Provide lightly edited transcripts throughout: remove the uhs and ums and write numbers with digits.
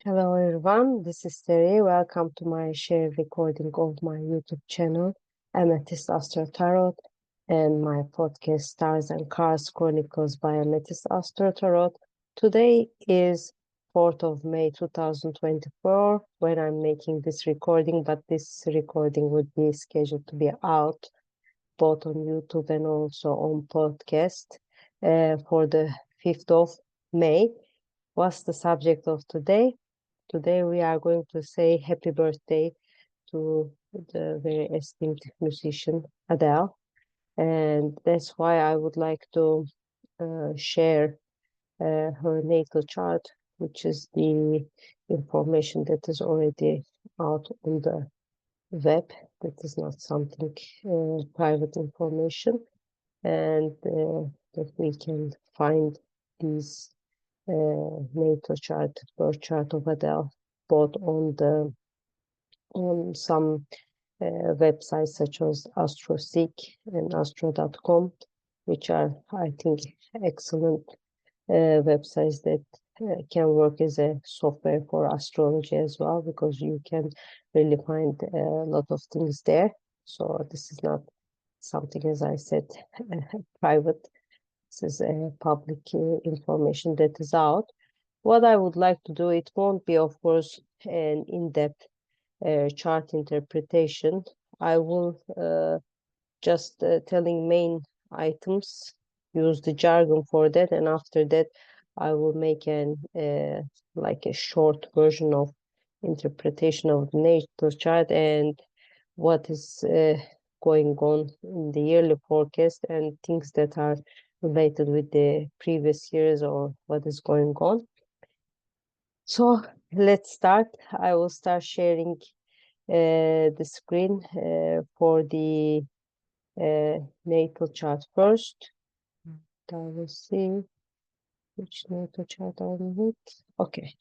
Hello everyone, this is Terry. Welcome to my shared recording of my YouTube channel, Amethyst Astro Tarot, and my podcast Stars and Cars Chronicles by Amethyst Astro Tarot. Today is 4th of May 2024 when I'm making this recording, but this recording would be scheduled to be out both on YouTube and also on podcast for the 5th of May. What's the subject of today? Today we are going to say happy birthday to the very esteemed musician Adele, and that's why I would like to share her natal chart, which is the information that is already out on the web. That is not something private information, and that we can find these natal chart, birth chart of Adele, both on some websites such as AstroSeek and Astro.com, which are, I think, excellent websites that can work as a software for astrology as well, because you can really find a lot of things there. So this is not something, as I said, private. This is public information that is out. What I would like to do, it won't be, of course, an in-depth chart interpretation. I will just telling main items, use the jargon for that, and after that, I will make an like a short version of interpretation of the natal chart and what is going on in the yearly forecast and things that are related with the previous years or what is going on. So let's start. I will start sharing the screen for the natal chart first. I will see which natal chart I need. Okay,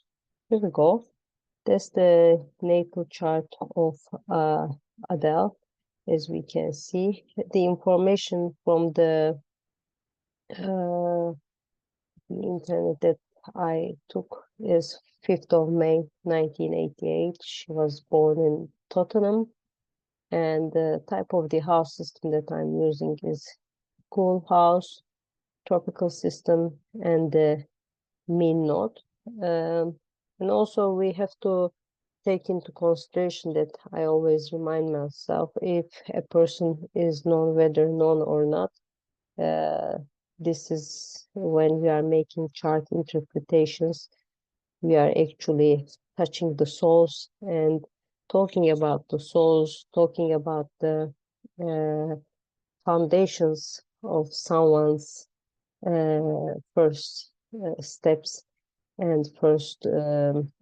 here we go. That's the natal chart of Adele. As we can see, the information from the internet that I took is 5th of May 1988. She was born in Tottenham, and the type of the house system that I'm using is cool house, tropical system, and the mean node. And also we have to take into consideration that I always remind myself, if a person is known, whether known or not, this is when we are making chart interpretations, we are actually touching the souls and talking about the souls, talking about the foundations of someone's first steps and first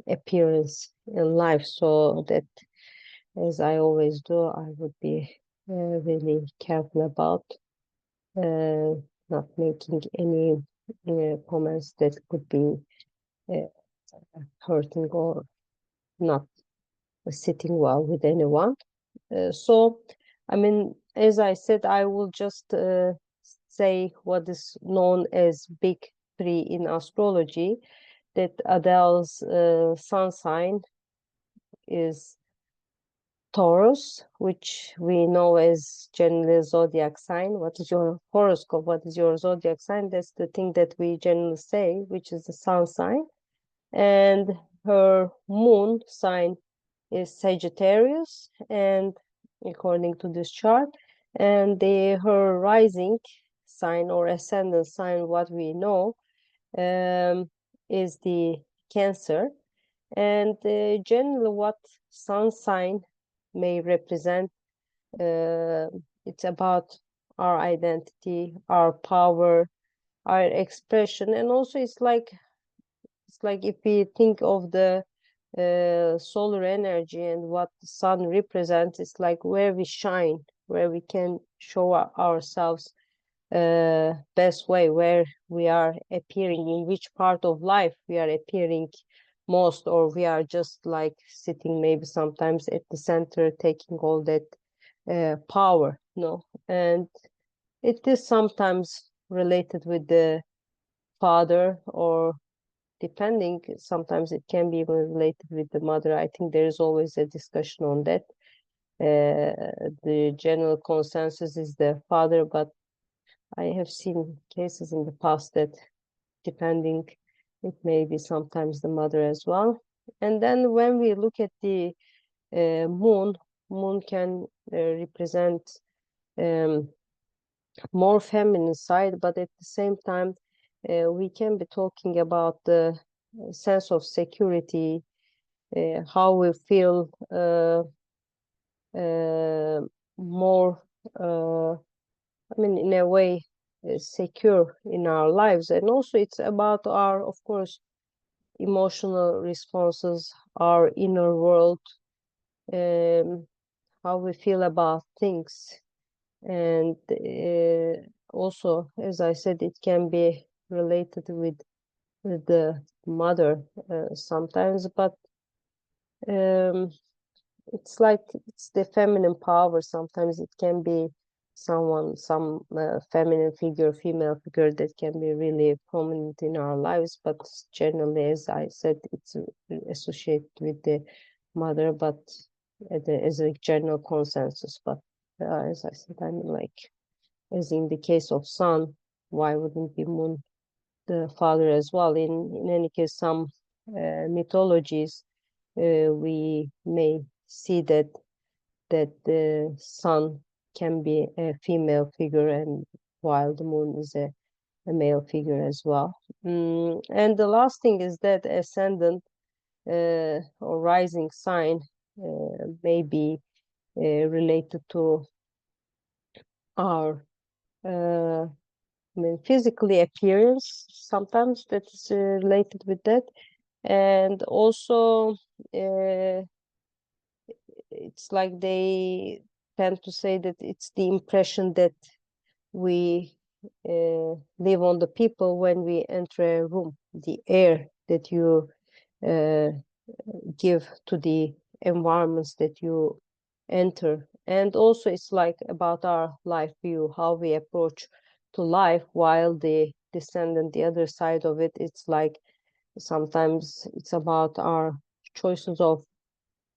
appearance in life. So that, as I always do, I would be really careful about not making any comments that could be uh, hurting or not sitting well with anyone. So, I mean, as I said, I will just say what is known as big three in astrology, that Adele's sun sign is Taurus, which we know as generally zodiac sign. What is your horoscope? What is your zodiac sign? That's the thing that we generally say, which is the sun sign. And her moon sign is Sagittarius, and according to this chart, and her rising sign or ascendant sign, what we know, is the Cancer. And generally, what sun sign may represent, uh, it's about our identity, our power, our expression, and also it's like if we think of the solar energy and what the sun represents, it's like where we shine, where we can show ourselves best way, where we are appearing, in which part of life we are appearing most, or we are just like sitting maybe sometimes at the center taking all that power, no. And it is sometimes related with the father or depending, sometimes it can be even related with the mother. I think there is always a discussion on that. The general consensus is the father, but I have seen cases in the past that depending, it may be sometimes the mother as well. And then when we look at the moon can represent more feminine side, but at the same time, we can be talking about the sense of security, how we feel more, in a way, secure in our lives. And also it's about our, of course, emotional responses, our inner world, how we feel about things. And also, as I said, it can be related with the mother sometimes, but it's like it's the feminine power. Sometimes it can be some feminine figure, female figure that can be really prominent in our lives, but generally, as I said, it's associated with the mother, but as a general consensus. But as I said, like, as in the case of sun, why wouldn't be moon the father as well? In any case, some mythologies, we may see that the sun can be a female figure, and while the moon is a male figure as well. And the last thing is that ascendant or rising sign may be related to our physically appearance. Sometimes that's related with that. And also, it's like they tend to say that it's the impression that we leave on the people when we enter a room, the air that you give to the environments that you enter. And also it's like about our life view, how we approach to life, while the descendant, the other side of it, it's like sometimes it's about our choices of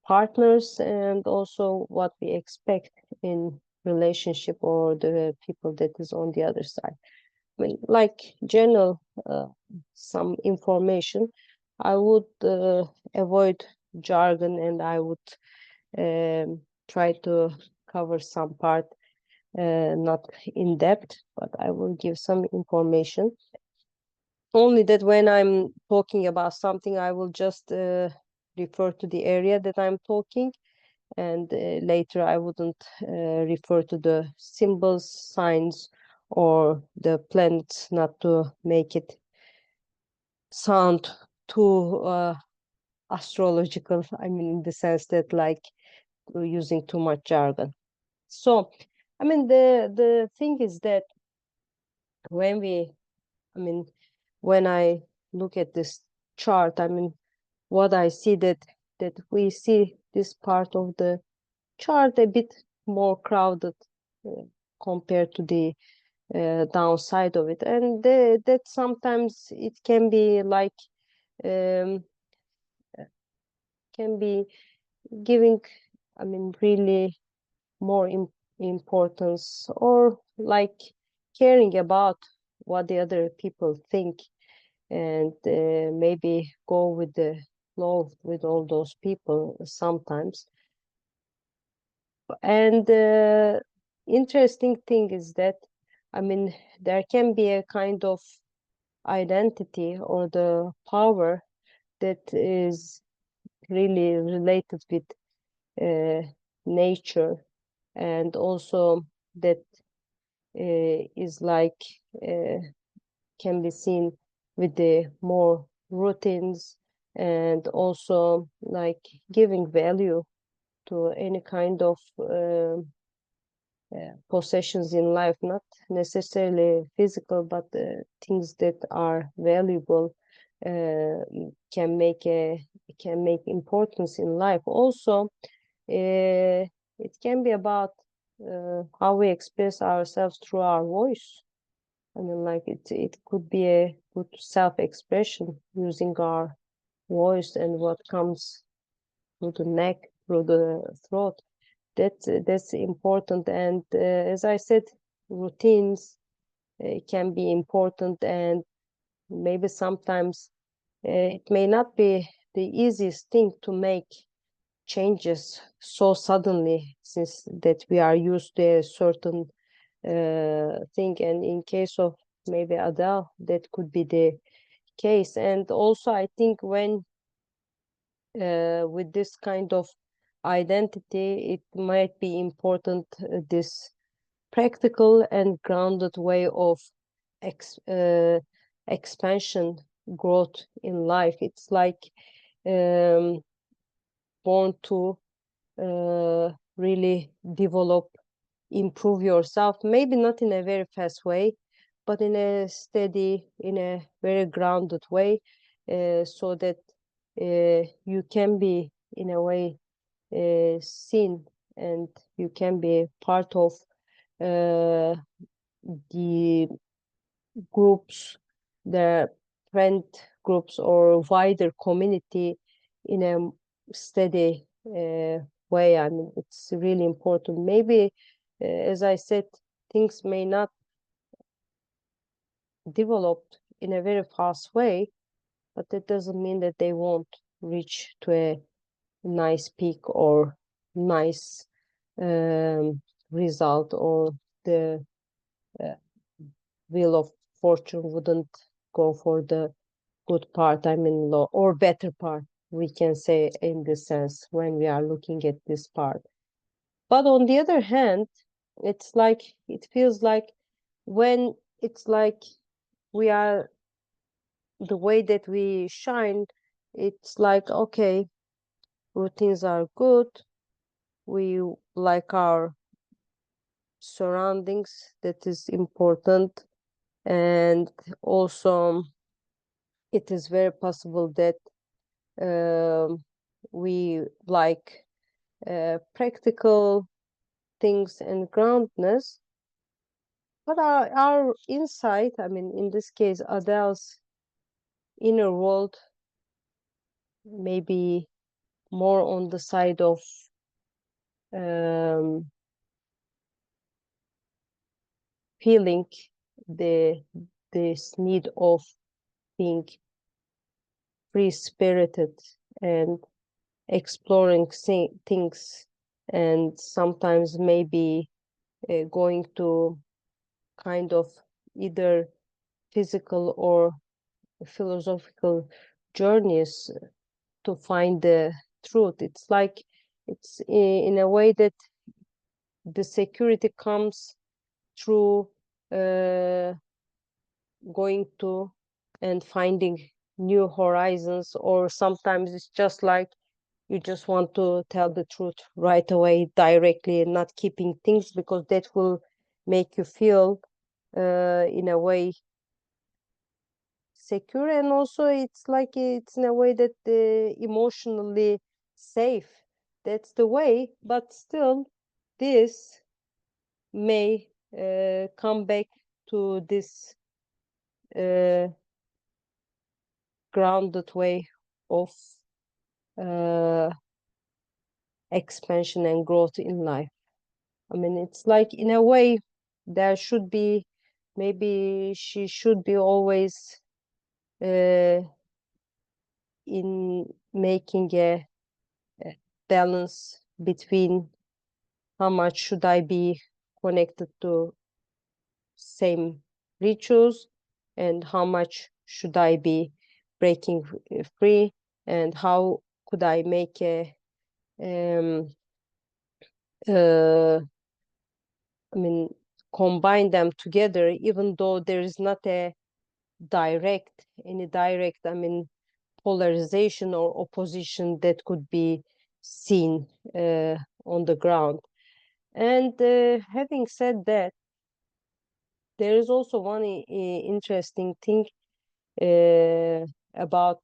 partners and also what we expect in relationship or the people that is on the other side. Like general some information, I would avoid jargon, and I would try to cover some part, not in depth, but I will give some information. Only that when I'm talking about something, I will just refer to the area that I'm talking, and later I wouldn't refer to the symbols, signs, or the planets, not to make it sound too astrological. In the sense that, like, using too much jargon. So, the thing is that when we, when I look at this chart, what I see that we see this part of the chart a bit more crowded compared to the downside of it, and that sometimes it can be like can be giving, really more importance, or like caring about what the other people think, and maybe go with the flow with all those people sometimes. And the interesting thing is that, there can be a kind of identity or the power that is really related with nature, and also that is like can be seen with the more routines, and also like giving value to any kind of possessions in life, not necessarily physical, but things that are valuable, uh, can make importance in life. Also, it can be about how we express ourselves through our voice. Like it could be a good self-expression using our voice and what comes through the neck, through the throat. That's important. And as I said, routines can be important, and maybe sometimes it may not be the easiest thing to make changes so suddenly, since that we are used to a certain thing. And in case of maybe Adele, that could be the case. And also, I think when with this kind of identity, it might be important this practical and grounded way of ex expansion, growth in life. It's like um, born to really develop, improve yourself, maybe not in a very fast way, but in a steady, in a very grounded way, so that you can be in a way seen, and you can be part of the groups, the friend groups or wider community in a steady way. I mean, it's really important. Maybe, as I said, things may not develop in a very fast way, but that doesn't mean that they won't reach to a nice peak or nice result, or the uh, wheel of fortune wouldn't go for the good part, I mean, or better part, we can say, in this sense, when we are looking at this part. But on the other hand, it's like, it feels like when it's like we are, the way that we shine, it's like, okay, routines are good, we like our surroundings, that is important. And also, it is very possible that we like practical things and groundness, but our insight, I mean, in this case, Adele's inner world, maybe more on the side of um, feeling the this need of being free spirited and exploring things, and sometimes maybe going to kind of either physical or philosophical journeys to find the truth. It's like, it's in a way that the security comes through going to and finding new horizons, or sometimes it's just like you just want to tell the truth right away, directly, and not keeping things, because that will make you feel in a way secure. And also, it's like, it's in a way that emotionally safe. That's the way. But still, this may come back to this uh, grounded way of uh, expansion and growth in life. I mean, it's like, in a way, there should be, maybe she should be always uh, in making a balance between how much should I be connected to same rituals, and how much should I be breaking free, and how could I make a um, I mean, combine them together, even though there is not a any direct, I mean, polarization or opposition that could be seen on the ground. And having said that, there is also one interesting thing about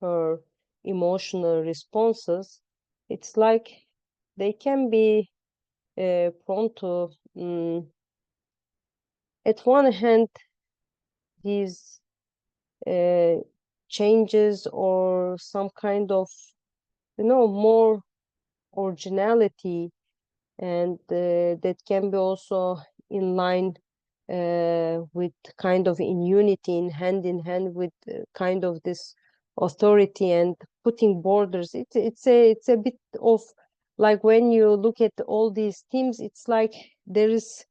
her emotional responses. It's like they can be prone to, at one hand, these changes or some kind of, more originality, and that can be also in line with kind of in unity, in hand with kind of this authority and putting borders. It's a bit of like when you look at all these themes, it's like there is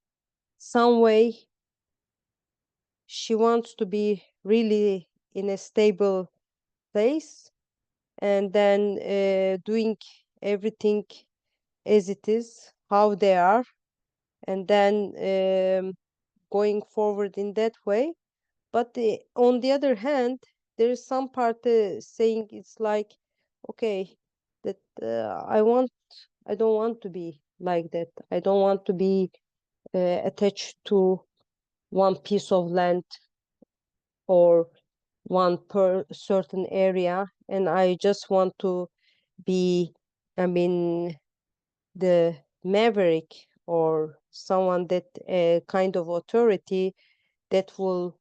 some way she wants to be really in a stable place, and then doing everything as it is, how they are, and then going forward in that way. But on the other hand, there is some part saying it's like, okay, that I don't want to be like that. I don't want to be attached to one piece of land or one per certain area, and I just want to be, I mean, the maverick or someone that kind of authority that will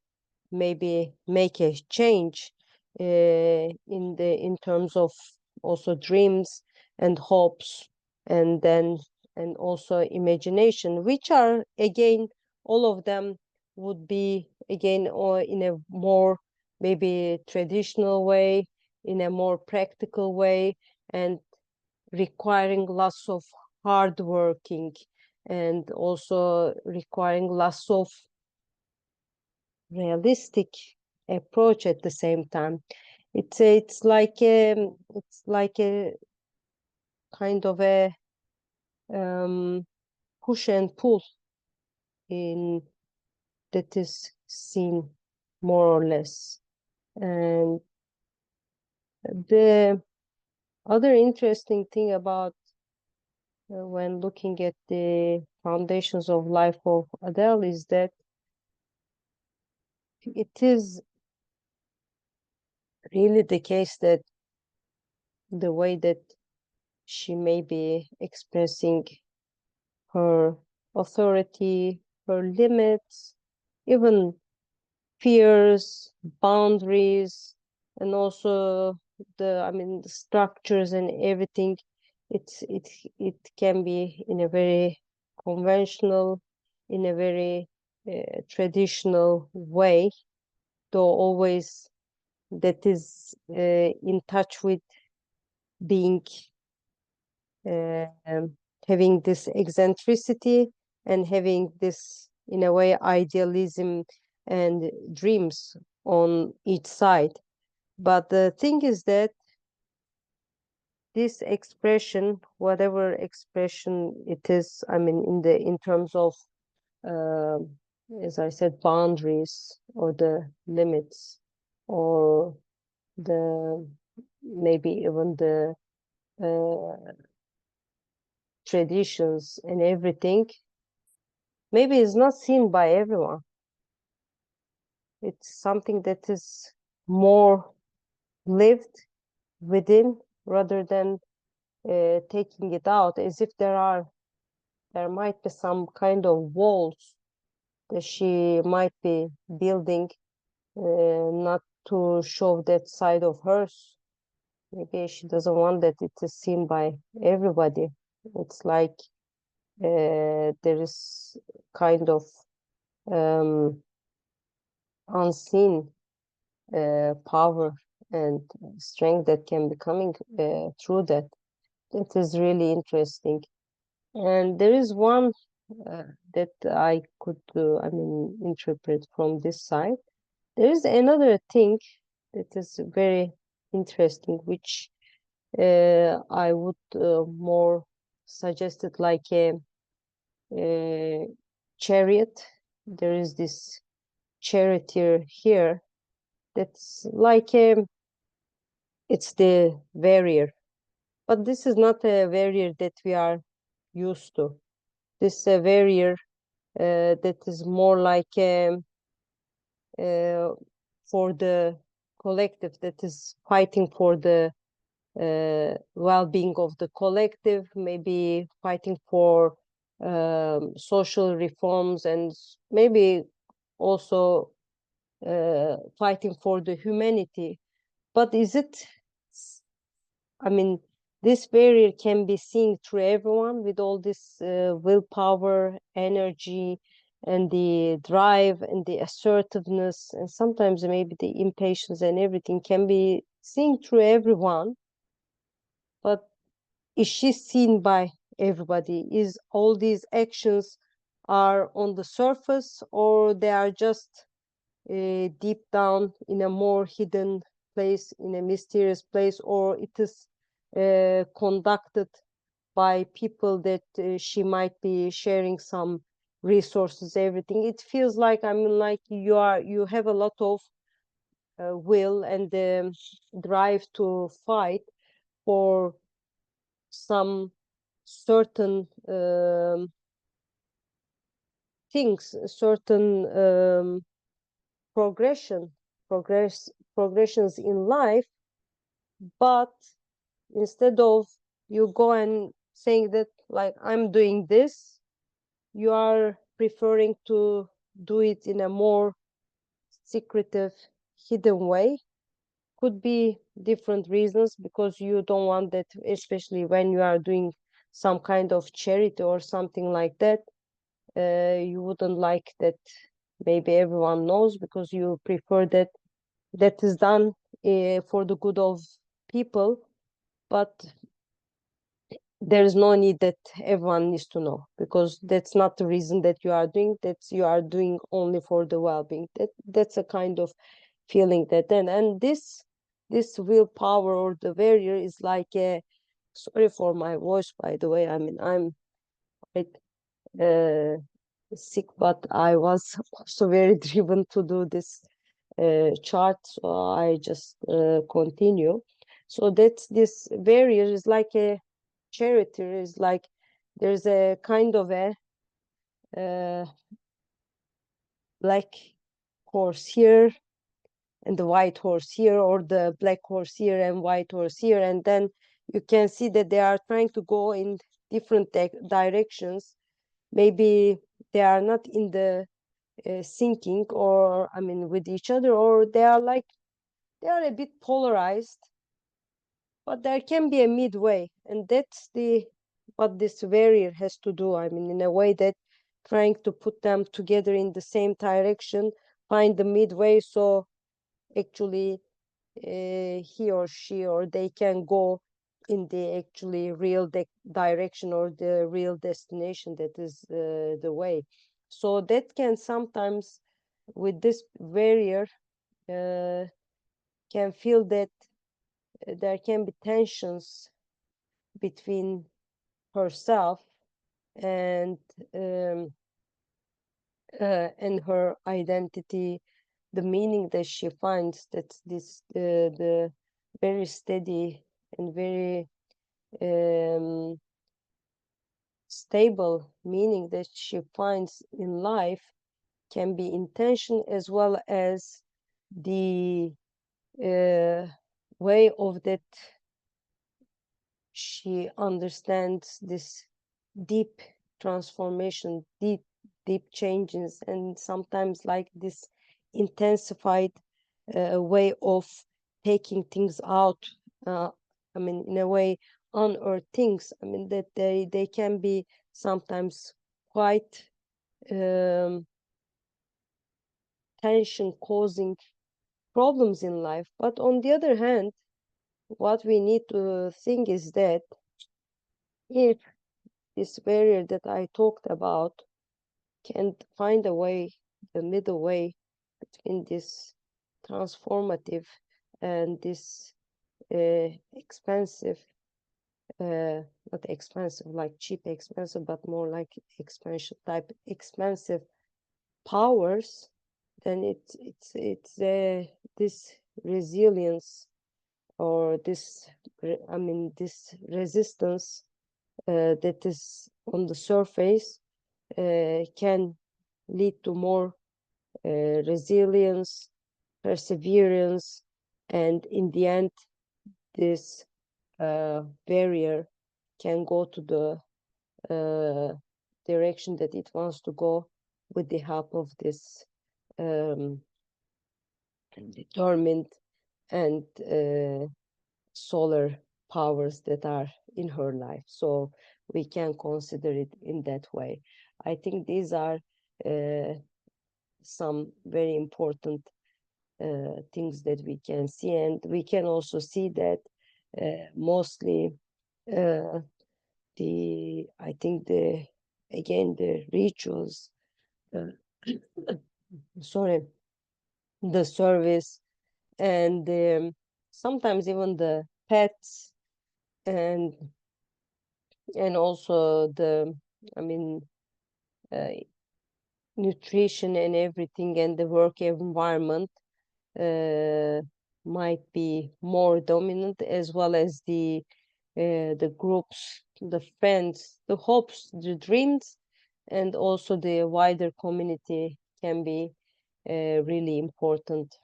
maybe make a change in terms of also dreams and hopes, and then and also imagination, which are again all of them would be again or in a more maybe traditional way, in a more practical way, and requiring lots of hard working, and also requiring lots of realistic approach at the same time. It's like a kind of a push and pull in that is seen more or less. And the other interesting thing about when looking at the foundations of life of Adele is that it is really the case that the way that she may be expressing her authority, her limits, even fears, boundaries, and also the structures and everything. It can be in a very conventional, in a very traditional way, though always that is in touch with being having this eccentricity and having this, in a way, idealism and dreams on each side. But the thing is that this expression, whatever expression it is, in terms of, uh, as I said, boundaries or the limits, or the maybe even the traditions and everything, maybe it's not seen by everyone. It's something that is more lived within rather than taking it out, as if there might be some kind of walls that she might be building, not to show that side of hers. Maybe she doesn't want that it is seen by everybody. It's like there is kind of unseen power and strength that can be coming through that. It is really interesting. And there is one that I could, interpret from this side. There is another thing that is very interesting, which I would more suggest it like a chariot. There is this charioteer here that's like it's the warrior, but this is not a warrior that we are used to. This is a warrior that is more like for the collective, that is fighting for the well-being of the collective, maybe fighting for social reforms, and maybe also fighting for the humanity. But is it, I mean, this barrier can be seen through everyone with all this willpower, energy, and the drive and the assertiveness, and sometimes maybe the impatience and everything can be seen through everyone. But is she seen by everybody? Is all these actions are on the surface, or they are just deep down in a more hidden place, in a mysterious place, or it is conducted by people that she might be sharing some resources, everything. It feels like, I mean, like you have a lot of will and drive to fight for some certain things, certain progressions in life. But instead of you go and saying that, like, I'm doing this, you are preferring to do it in a more secretive, hidden way. Could be different reasons, because you don't want that, especially when you are doing some kind of charity or something like that. You wouldn't like that maybe everyone knows, because you prefer that that is done for the good of people. But there is no need that everyone needs to know, because that's not the reason that you are doing that. You are doing only for the well-being. That's a kind of feeling that then, and this willpower or the barrier is like a, sorry for my voice, by the way, I mean, I'm quite sick, but I was also very driven to do this chart, so I just continue. So that's, this barrier is like a charity, is like there's a kind of a black horse here and the white horse here, or the black horse here and white horse here, and then you can see that they are trying to go in different directions. Maybe they are not in the syncing, or I mean with each other, or they are like, they are a bit polarized, but there can be a midway, and that's the what this barrier has to do, I mean, in a way, that trying to put them together in the same direction, find the midway, so actually he or she or they can go in the actually real direction, or the real destination, that is the way. So that can sometimes, with this barrier, can feel that there can be tensions between herself and her identity, the meaning that she finds, that this the very steady and very stable meaning that she finds in life, can be intention, as well as the way of that she understands this deep transformation, deep changes, and sometimes like this intensified way of taking things out. I mean, in a way, unearth things. I mean, that they can be sometimes quite tension causing problems in life. But on the other hand, what we need to think is that if this barrier that I talked about can find a way, the middle way between this transformative and this expensive, not expensive like cheap expensive, but more like expansion type expensive powers, then it's this resilience, or this, I mean, this resistance that is on the surface can lead to more resilience, perseverance, and in the end, this barrier can go to the direction that it wants to go, with the help of this determined and solar powers that are in her life. So we can consider it in that way. I think these are some very important things that we can see, and we can also see that mostly I think the rituals, uh, sorry, the service, and sometimes even the pets, and also I mean, uh, nutrition and everything, and the work environment uh, might be more dominant, as well as the groups, the friends, the hopes, the dreams, and also the wider community can be really important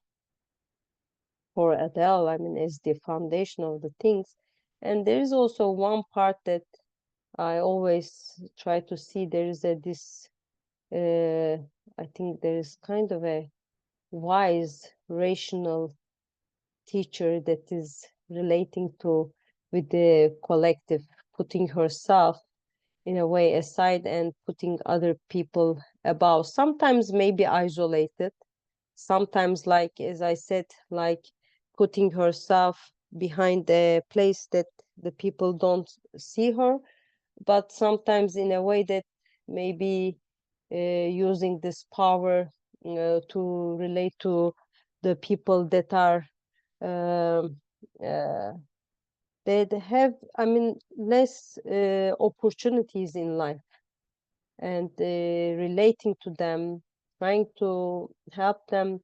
for Adele. I mean, as the foundation of the things. And there is also one part that I always try to see. There is this. I think there is kind of a wise, rational teacher that is relating to with the collective, putting herself in a way aside and putting other people above. Sometimes maybe isolated, sometimes, like as I said, like putting herself behind a place that the people don't see her, but sometimes in a way that maybe using this power to relate to the people that are um, uh, that have, I mean, less opportunities in life, and relating to them, trying to help them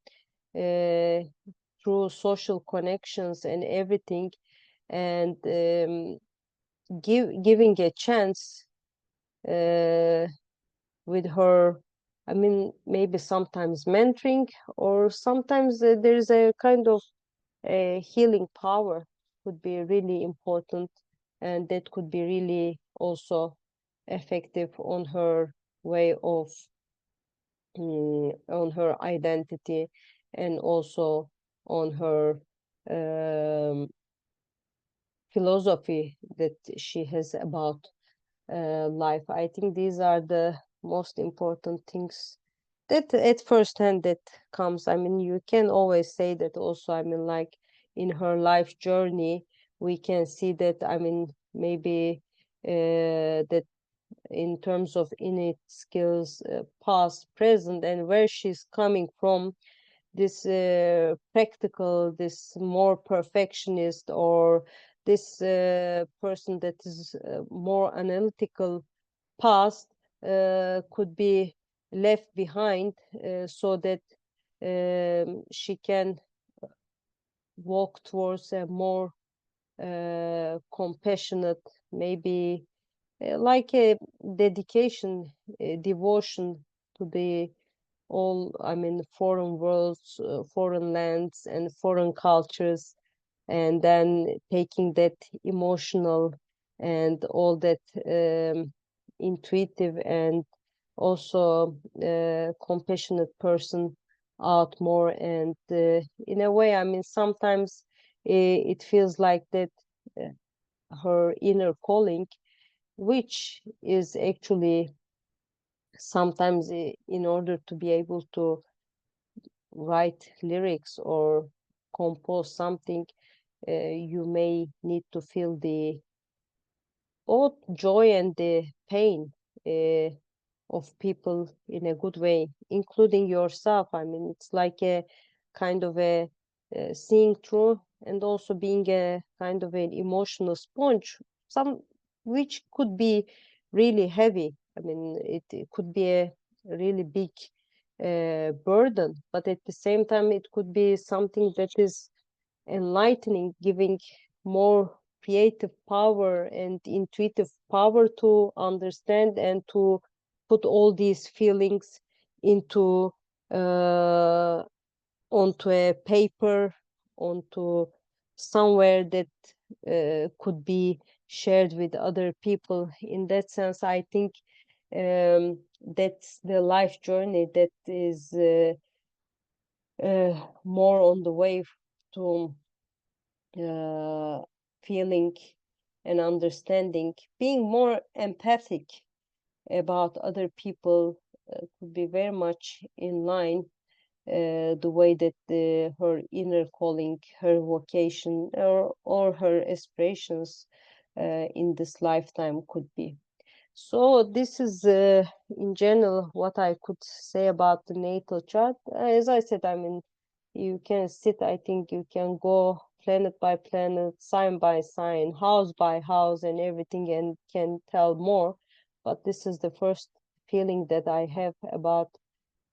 uh, through social connections and everything, and giving a chance uh, with her. I mean, maybe sometimes mentoring, or sometimes there's a kind of a healing power could be really important, and that could be really also effective on her way of on her identity, and also on her um, philosophy that she has about life. I think these are the most important things that at first hand that comes. I mean, you can always say that also. I mean, like in her life journey, we can see that. I mean, maybe that in terms of innate skills, past, present, and where she's coming from, this practical, this more perfectionist, or this person that is more analytical past could be left behind, so that she can walk towards a more compassionate, maybe like a dedication, a devotion to the all, I mean, foreign worlds, foreign lands, and foreign cultures, and then taking that emotional and all that intuitive and also compassionate person out more. And in a way, I mean, sometimes it feels like that uh, her inner calling, which is actually sometimes in order to be able to write lyrics or compose something, you may need to feel the both joy and the pain uh, of people in a good way, including yourself. I mean, it's like a kind of a seeing through, and also being a kind of an emotional sponge, some which could be really heavy. I mean, it could be a really big burden, but at the same time, it could be something that is enlightening, giving more creative power and intuitive power to understand and to put all these feelings into onto a paper, onto somewhere that could be shared with other people. In that sense, I think that's the life journey that is more on the way to feeling and understanding, being more empathic about other people, could be very much in line the way that her inner calling, her vocation, or her aspirations in this lifetime could be. So this is in general what I could say about the natal chart. As I said, I mean, you can sit, I think you can go planet by planet, sign by sign, house by house, and everything, and can tell more. But this is the first feeling that I have about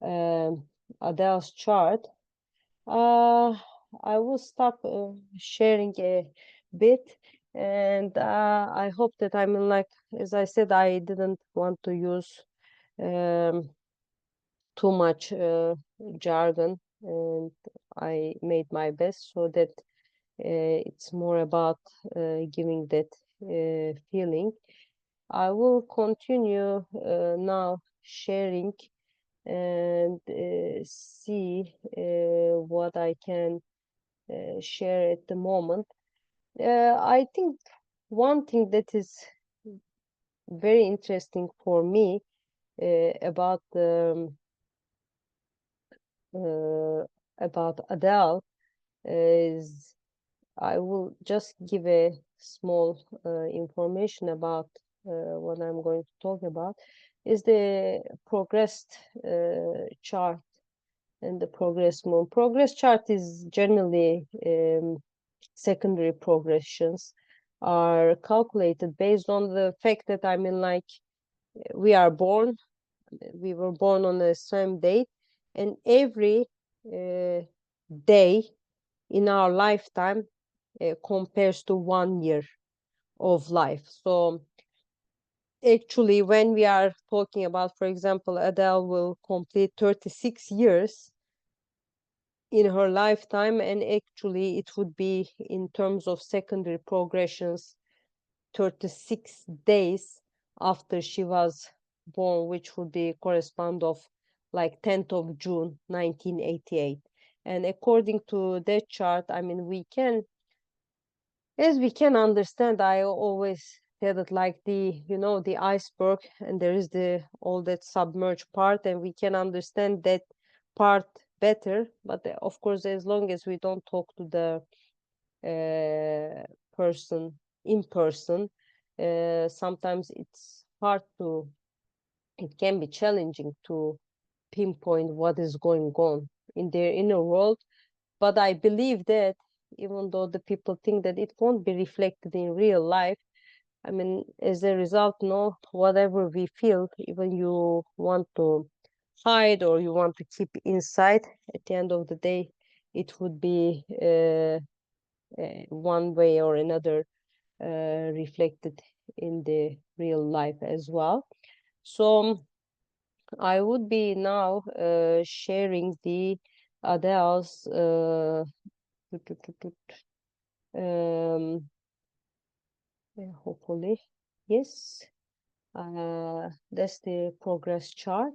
um, Adele's chart. Uh, I will stop sharing a bit, and I hope that, I mean, like, as I said, I didn't want to use um, too much jargon, and I made my best so that it's more about giving that feeling. I will continue now sharing and see what I can share at the moment. I think one thing that is very interesting for me uh, about Adele is, I will just give a small information about what I'm going to talk about, is the progressed chart and the progress moon. Progress chart is generally secondary progressions are calculated based on the fact that, I mean, like, we are born, we were born on the same date, and every uh, day in our lifetime compares to 1 year of life. So actually, when we are talking about, for example, Adele will complete 36 years in her lifetime, and actually it would be, in terms of secondary progressions, 36 days after she was born, which would be correspond of like 10th of June 1988. And according to that chart, I mean, we can, as we can understand, I always said it like the, you know, the iceberg, and there is the all that submerged part, and we can understand that part better. But of course, as long as we don't talk to the person in person, sometimes it's hard to, it can be challenging to pinpoint what is going on in their inner world. But I believe that even though the people think that it won't be reflected in real life, I mean, as a result, no, whatever we feel, even you want to hide or you want to keep inside, at the end of the day, it would be one way or another reflected in the real life as well. So I would be now sharing the Adele's um, hopefully, yes, that's the progress chart.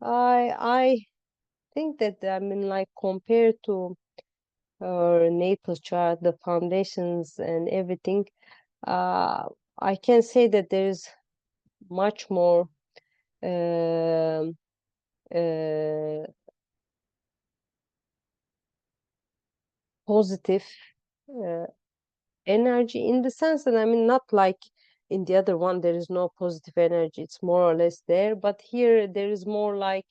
I think that, I mean, like, compared to her natal chart, the foundations and everything, I can say that there's much more um positive uh, energy, in the sense that, I mean, not like in the other one there is no positive energy, it's more or less there, but here there is more like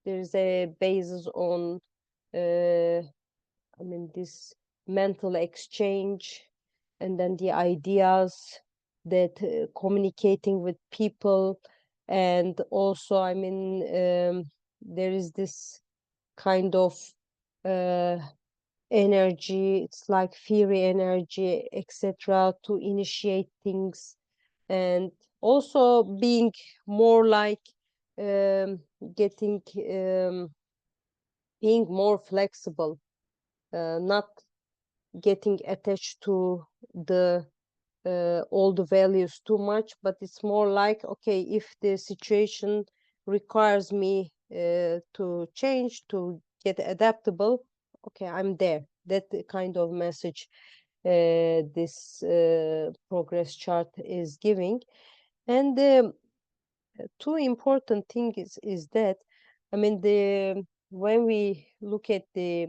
there's a basis on I mean, this mental exchange, and then the ideas that communicating with people, and also, I mean, there is this kind of uh, energy, it's like fiery energy, etc., to initiate things, and also being more like um, getting being more flexible, not getting attached to the all the values too much, but it's more like, okay, if the situation requires me to change, to get adaptable. Okay, I'm there. That kind of message this progress chart is giving. And the two important things is that, I mean, the when we look at the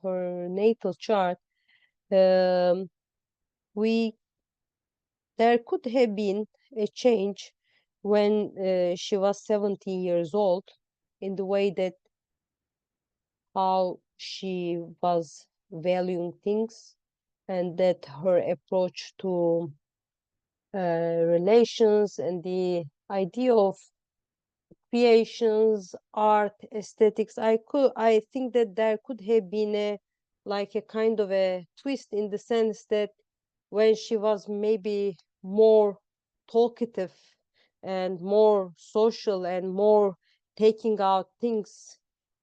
her natal chart, um, we there could have been a change when she was 17 years old, in the way that how she was valuing things, and that her approach to relations and the idea of creations, art, aesthetics. I think that there could have been a like a kind of a twist, in the sense that when she was maybe more talkative and more social and more taking out things,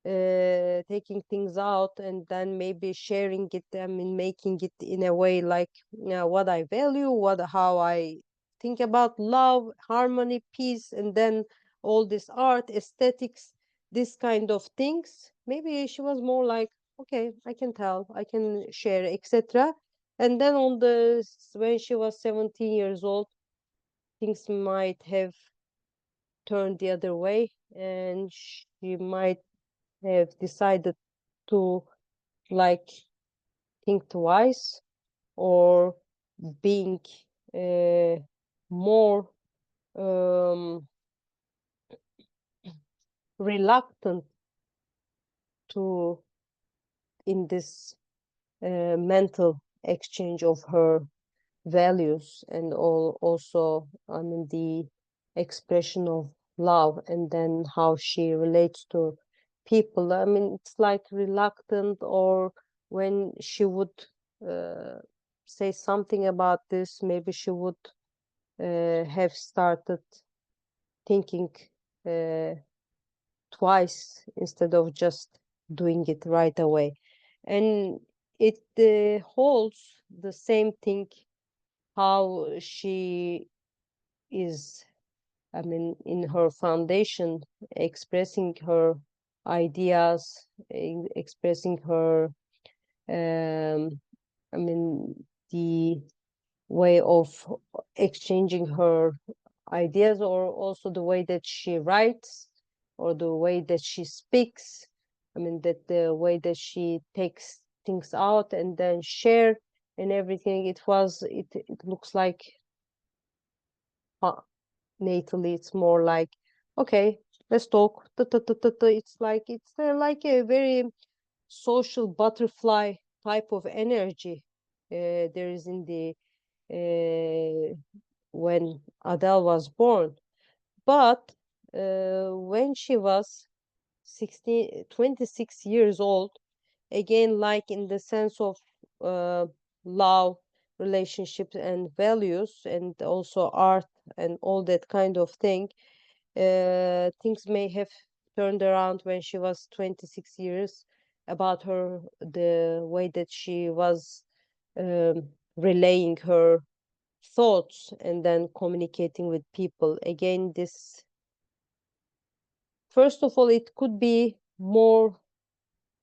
taking things out, and then maybe sharing it, I mean, making it in a way like, what I value, how I think about love, harmony, peace, and then all this art, aesthetics, this kind of things. Maybe she was more like, okay, I can tell, I can share, etc. And then when she was 17 years old, things might have turned the other way, and she might have decided to like think twice, or being uh, more um, reluctant to in this mental exchange of her values, and also, I mean, the expression of love, and then how she relates to people. I mean, it's like reluctant, or when she would uh, say something about this, maybe she would have started thinking uh, twice instead of just doing it right away. And it holds the same thing, how she is, I mean, in her foundation, expressing her ideas, expressing her, I mean, the way of exchanging her ideas, or also the way that she writes, or the way that she speaks. I mean, that the way that she takes things out and then share and everything. It looks like, natally, it's more like, okay, let's talk. It's like a very social butterfly type of energy there is in the when Adele was born. But when she was 26 years old, again, like in the sense of uh, love, relationships, and values, and also art, and all that kind of thing, things may have turned around when she was 26 years, about the way that she was relaying her thoughts and then communicating with people. Again, this, first of all, it could be more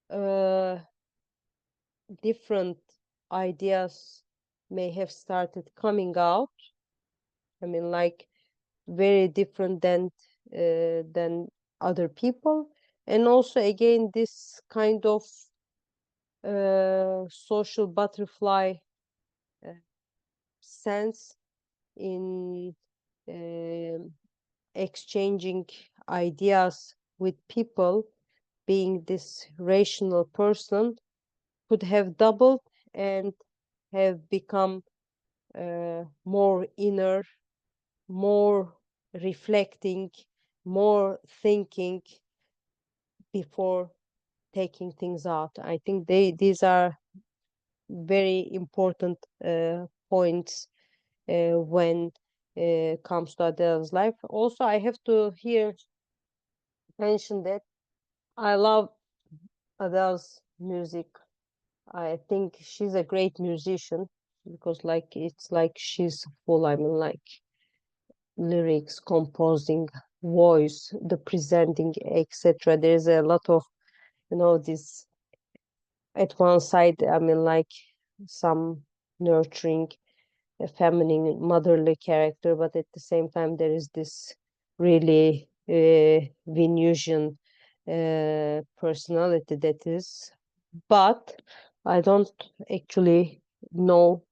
uh, different ideas may have started coming out. I mean, like, very different than other people. And also, again, this kind of social butterfly uh, sense in um exchanging ideas with people, being this rational person, could have doubled and have become more inner, more reflecting, more thinking before taking things out. I think these are very important points when it comes to Adele's life. Also, I have to here mention that I love Adele's music. I think she's a great musician, because like it's like she's full, I mean, like, lyrics, composing, voice, the presenting, etc. There's a lot of this at one side, I mean, like some nurturing, feminine, motherly character, but at the same time, there is this really Venusian personality that is. But I don't actually know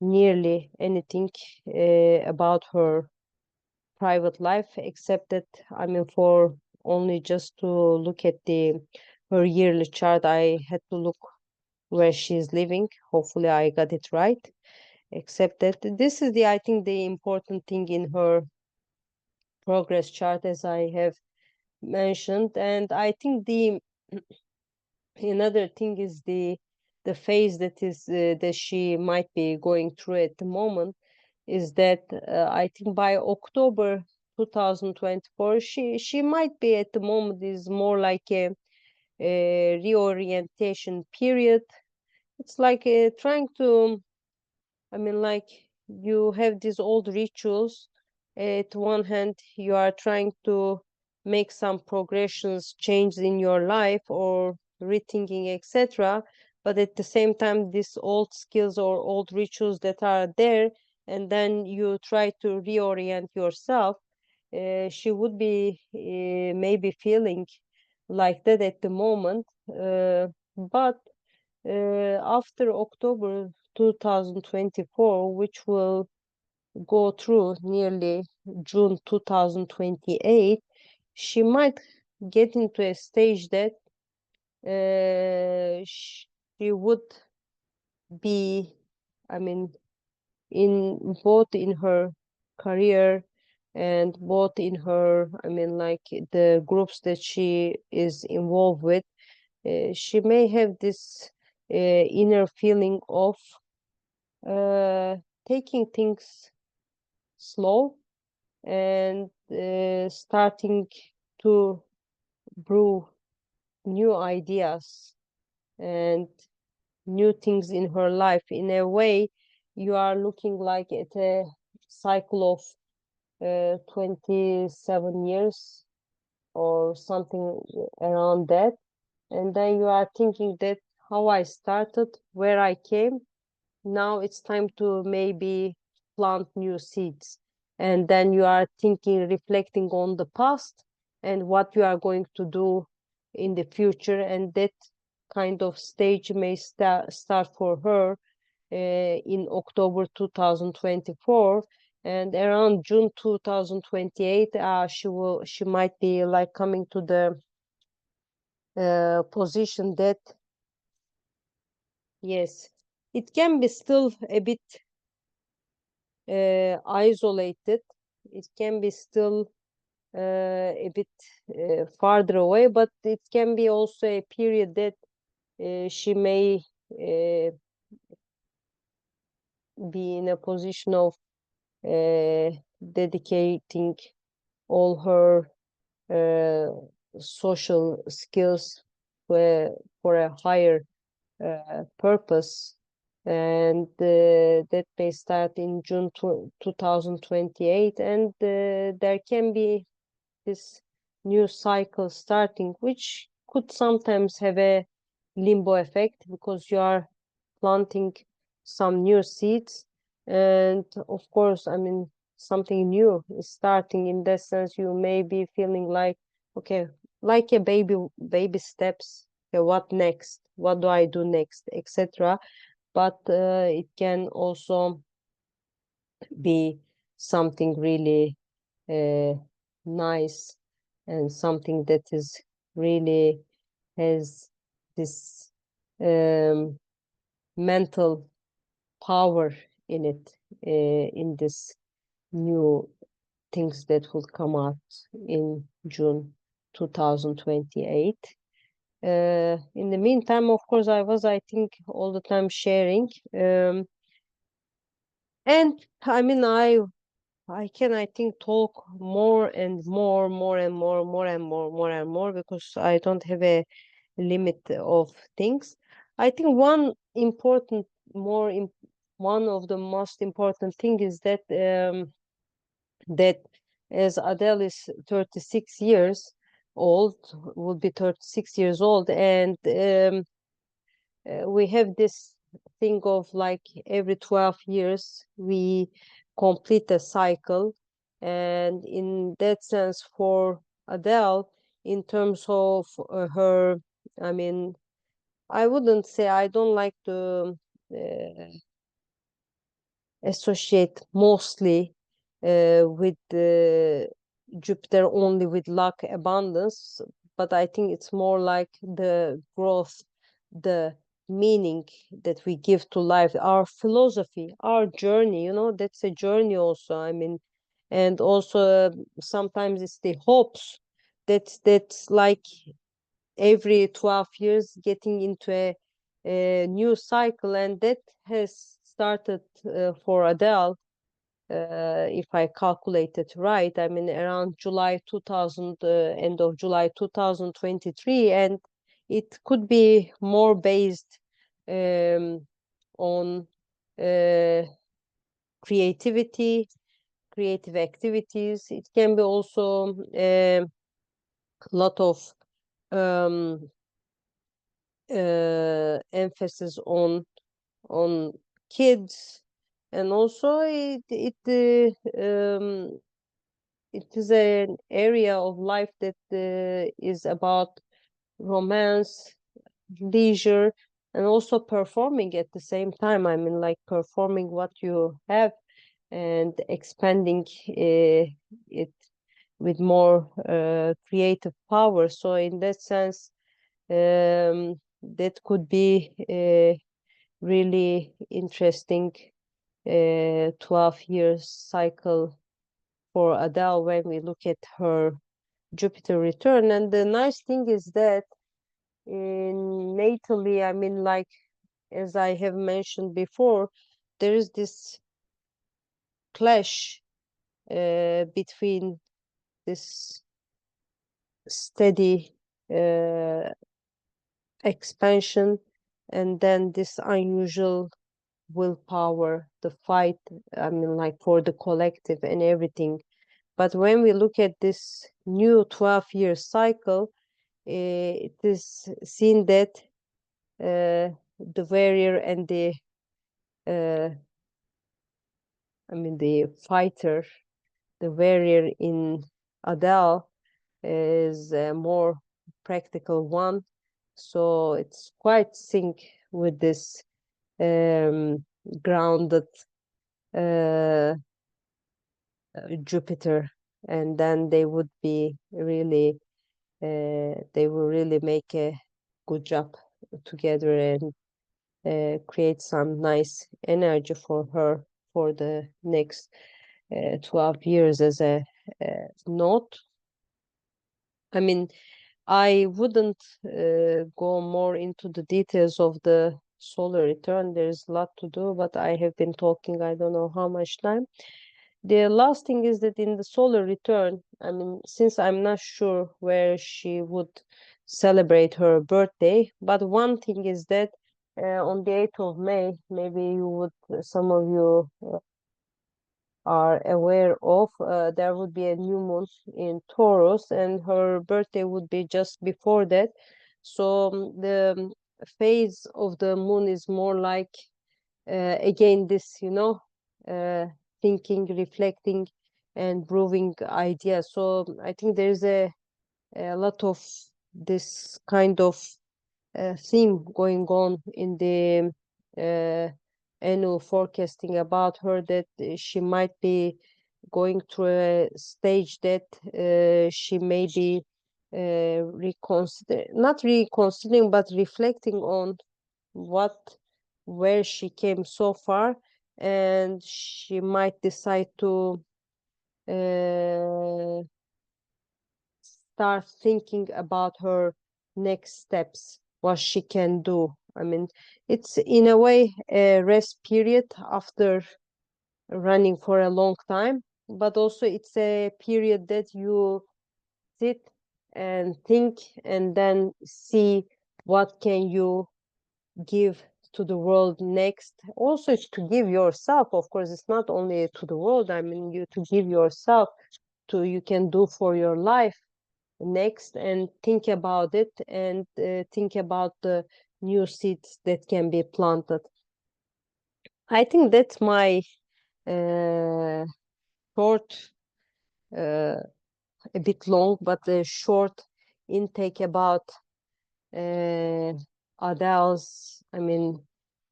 nearly anything about her private life, except that, I mean, for only just to look at the her yearly chart, I had to look where she's living. Hopefully, I got it right. Except that this is the, I think, the important thing in her progress chart, as I have mentioned. And I think the another thing is the phase that is that she might be going through at the moment is that I think by October 2024, she might be at the moment is more like a reorientation period. It's like trying to, I mean, like you have these old rituals. At one hand, you are trying to make some progressions, change in your life or rethinking, etc. But at the same time, these old skills or old rituals that are there, and then you try to reorient yourself. She would be maybe feeling like that at the moment. But after October 2024, which will go through nearly June 2028, she might get into a stage that she would be, I mean, in both in her career and both in her, I mean, like the groups that she is involved with, she may have this inner feeling of taking things slow and starting to brew new ideas and new things in her life. In a way, you are looking like at a cycle of 27 years or something around that. And then you are thinking that how I started, where I came, now it's time to maybe plant new seeds. And then you are thinking, reflecting on the past and what you are going to do in the future. And that kind of stage may start for her in October 2024. And around June 2028, she might be like coming to the position that, yes, it can be still a bit isolated. It can be still a bit farther away, but it can be also a period that she may be in a position of dedicating all her uh, social skills for a higher purpose. And that may start in June 2028. And there can be this new cycle starting, which could sometimes have a limbo effect because you are planting some new seeds. And of course, I mean, something new is starting. In that sense, you may be feeling like, okay, like a baby steps. Okay, what next? What do I do next, etc. But it can also be something really uh, nice and something that is really has this mental power in it, in this new things that will come out in June 2028. In the meantime, of course, I think, all the time sharing. And I mean, I can, I think, talk more and more, more and more, more and more, more and more, because I don't have a limit of things. I think one of the most important thing is that as Adele is 36 years, old, will be 36 years old, and we have this thing of like every 12 years we complete a cycle. And in that sense, for Adele, in terms of her, I mean, I wouldn't say, I don't like to associate mostly with Jupiter only with luck, abundance, but I think it's more like the growth, the meaning that we give to life, our philosophy, our journey, that's a journey also. I mean, and also sometimes it's the hopes that's like every 12 years getting into a new cycle, and that has started for Adele, if I calculated right, I mean around July 2000, end of July 2023, and it could be more based um, on uh, creativity, creative activities. It can be also a lot of um, emphasis on kids, and also it is an area of life that is about romance, leisure, and also performing at the same time. I mean, like performing what you have and expanding it with more creative power. So in that sense, that could be a really interesting 12 years cycle for Adele when we look at her Jupiter return. And the nice thing is that in natally, I mean, like as I have mentioned before, there is this clash between this steady uh, expansion and then this unusual willpower, the fight, I mean, like for the collective and everything. But when we look at this new 12-year cycle, it is seen that the warrior and uh, the fighter, the warrior in Adele is a more practical one. So it's quite sync with this um, grounded uh, Jupiter, and then they would be really, they will really make a good job together and create some nice energy for her for the next 12 years as a note. I mean, I wouldn't go more into the details of the solar return. There's a lot to do, but I have been talking, I don't know how much time. The last thing is that in the solar return, I mean, since I'm not sure where she would celebrate her birthday, but one thing is that on the 8th of May, maybe you would, some of you are aware of, there would be a new moon in Taurus, and her birthday would be just before that. So the phase of the moon is more like, again, this, uh, thinking, reflecting, and brewing ideas. So I think there's a lot of this kind of theme going on in the uh, annual forecasting about her, that she might be going through a stage that she may be not reconsidering, but reflecting on what where she came so far, and she might decide to uh, start thinking about her next steps, what she can do. I mean, it's in a way a rest period after running for a long time, but also it's a period that you sit and think and then see what can you give to the world next. Also to give yourself, of course, it's not only to the world, I mean, you to give yourself, to you can do for your life, next and think about it, and think about the new seeds that can be planted. I think that's my uh, short, uh, a bit long, but a short intake about uh, Adele's,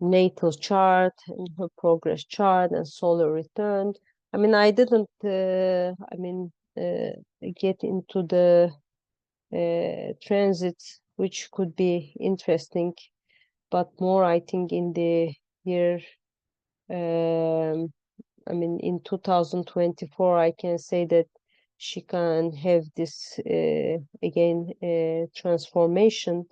natal chart and her progress chart and solar return. I didn't, get into the transit, which could be interesting, but more, I think, in the year, um, in 2024, I can say that she can have this again transformation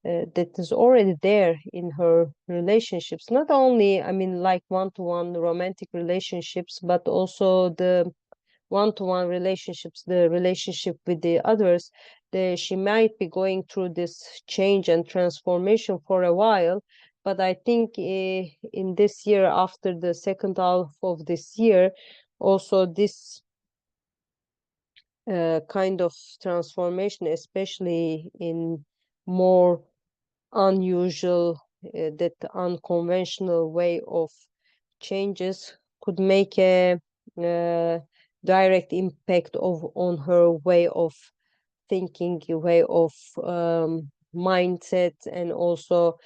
that is already there in her relationships. Not only, like one-to-one romantic relationships, but also the one-to-one relationships, the relationship with the others. She might be going through this change and transformation for a while, but I think in this year, after the second half of this year, also this kind of transformation, especially in more unusual, that unconventional way of changes, could make a uh, direct impact on her way of thinking, way of mindset, and also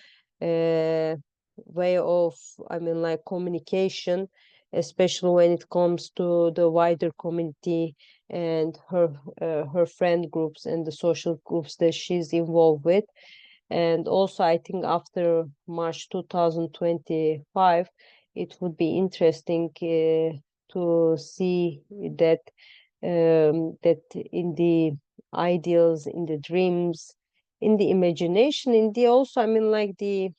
way of, like, communication, especially when it comes to the wider community and her friend groups and the social groups that she's involved with. And also, I think after March 2025, it would be interesting to see that in the ideals, in the dreams, in the imagination, in the also, like the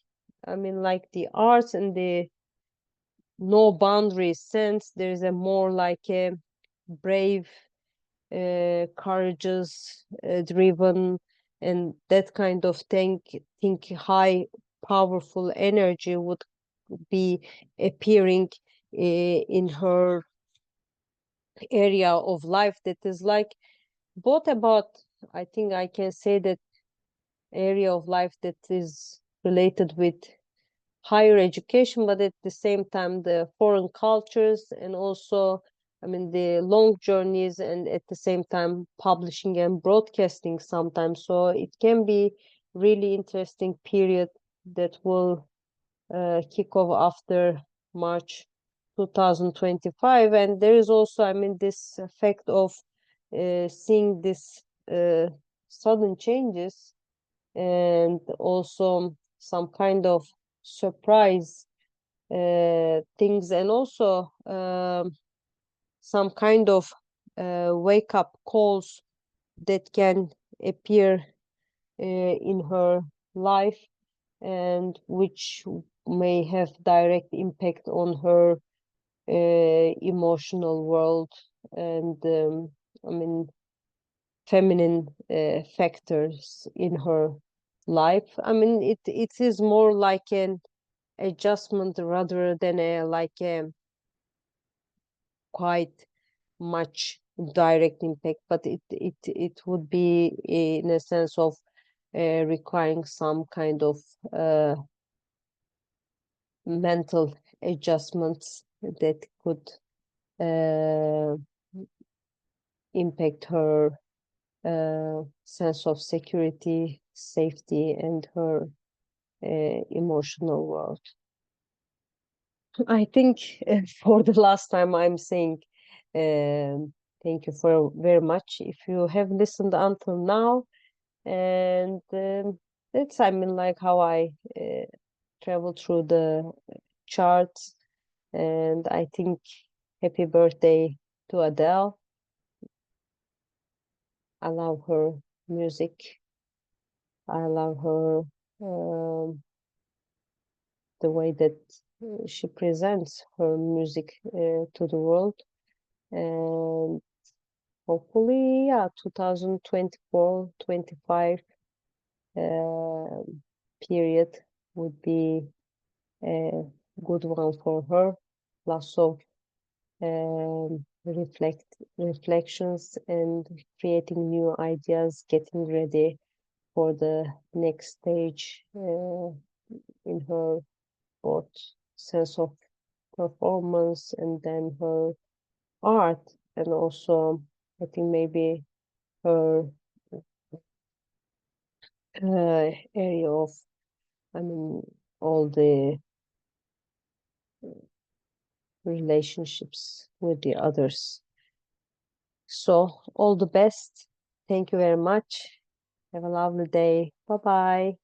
arts and the no boundaries sense, there is a more like a brave, courageous, driven, and that kind of think high, powerful energy would be appearing in her area of life, that is like both about, I think I can say that area of life that is related with higher education, but at the same time the foreign cultures, and also, the long journeys, and at the same time publishing and broadcasting sometimes. So it can be really interesting period that will kick off after March 2025. And there is also, this effect of seeing this sudden changes, and also some kind of surprise things, and also some kind of wake up calls that can appear in her life, and which may have direct impact on her emotional world, and feminine factors in her life. It is more like an adjustment rather than a like a quite much direct impact, but it would be in a sense of requiring some kind of mental adjustments that could uh, impact her sense of security, safety, and her emotional world. I think for the last time I'm saying thank you for very much if you have listened until now. And that's, like how I travel through the charts. And I think happy birthday to Adele. I love her music. I love her the way that she presents her music to the world. And hopefully, yeah, 2024, 25 period would be a good one for her. Lots of reflections and creating new ideas, getting ready for the next stage in her both sense of performance and then her art, and also I think maybe her area of, I mean, all the relationships with the others. So all the best. Thank you very much. Have a lovely day. Bye bye.